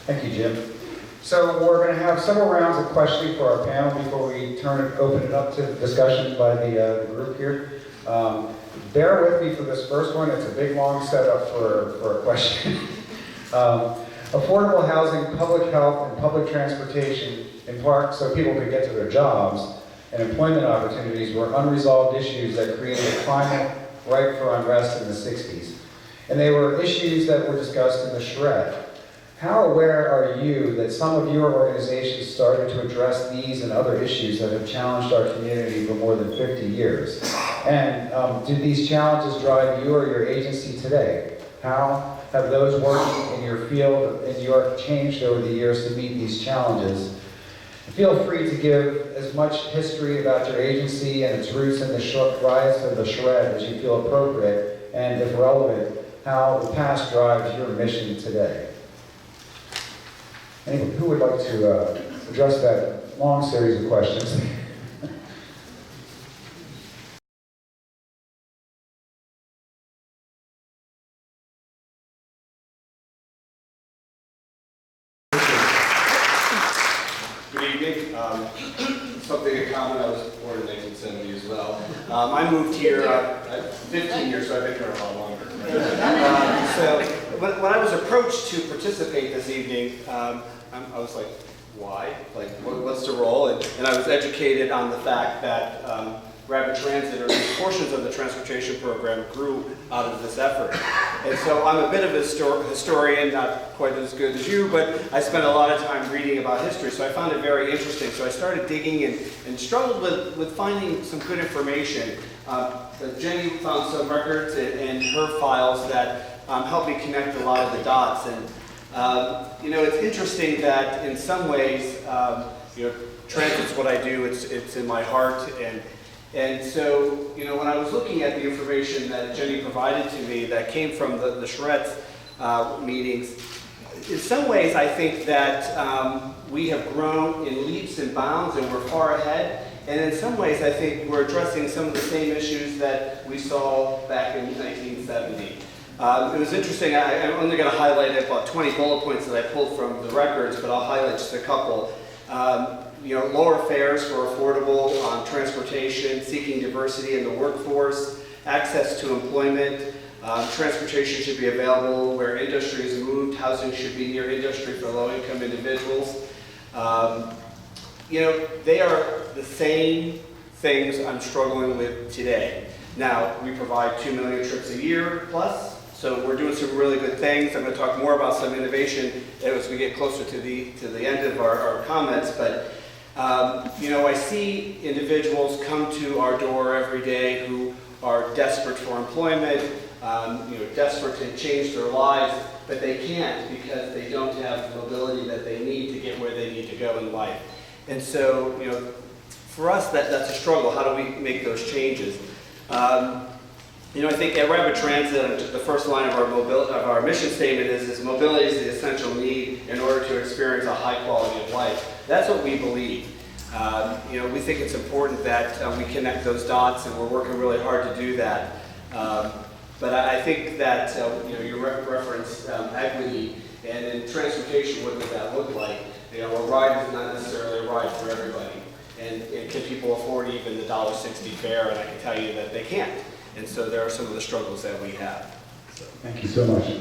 Thank you, Jim. So we're going to have several rounds of questioning for our panel before we open it up to discussion by the group here. Bear with me for this first one. It's a big, long setup for a question. Affordable housing, public health, and public transportation, in part so people could get to their jobs, and employment opportunities were unresolved issues that created a climate ripe for unrest in the 60s. And they were issues that were discussed in the Charrette. How aware are you that some of your organizations started to address these and other issues that have challenged our community for more than 50 years? And do these challenges drive you or your agency today? How have those working in your field in New York changed over the years to meet these challenges? Feel free to give as much history about your agency and its roots in the riots of the Charrette as you feel appropriate, and if relevant, how the past drives your mission today. Who would like to address that long series of questions? Good evening. Something in common, I was born in 1970 as well. I moved here 15 years, so I've been here a lot longer. So when I was approached to participate this evening, I was like, why? Like, what's the role? And I was educated on the fact that rapid transit, or portions of the transportation program, grew out of this effort. And so I'm a bit of a historian, not quite as good as you, but I spent a lot of time reading about history, so I found it very interesting. So I started digging and struggled with finding some good information. Jenny found some records in her files that helped me connect a lot of the dots. And you know, it's interesting that in some ways, you know, transit's what I do. It's in my heart, and so, you know, when I was looking at the information that Jenny provided to me that came from the Charrette meetings, in some ways I think that we have grown in leaps and bounds and we're far ahead. And in some ways I think we're addressing some of the same issues that we saw back in 1970. It was interesting. I'm only going to highlight about 20 bullet points that I pulled from the records, but I'll highlight just a couple. You know, lower fares for affordable transportation, seeking diversity in the workforce, access to employment, transportation should be available where industry is moved, housing should be near industry for low-income individuals. You know, they are the same things I'm struggling with today. Now, we provide 2 million trips a year plus, so we're doing some really good things. I'm going to talk more about some innovation as we get closer to the end of our comments, but you know, I see individuals come to our door every day who are desperate for employment, you know, desperate to change their lives, but they can't because they don't have the mobility that they need to get where they need to go in life. And so, you know, for us, that's a struggle. How do we make those changes? You know, I think at Rapid Transit, the first line of our mission statement is mobility is the essential need in order to experience a high quality of life. That's what we believe. You know, we think it's important that we connect those dots, and we're working really hard to do that. But I think that you know, you referenced equity, and in transportation, what does that look like? You know, a ride is not necessarily a ride for everybody, and can people afford even the $1.60 fare? And I can tell you that they can't. And so there are some of the struggles that we have. So. Thank you so much.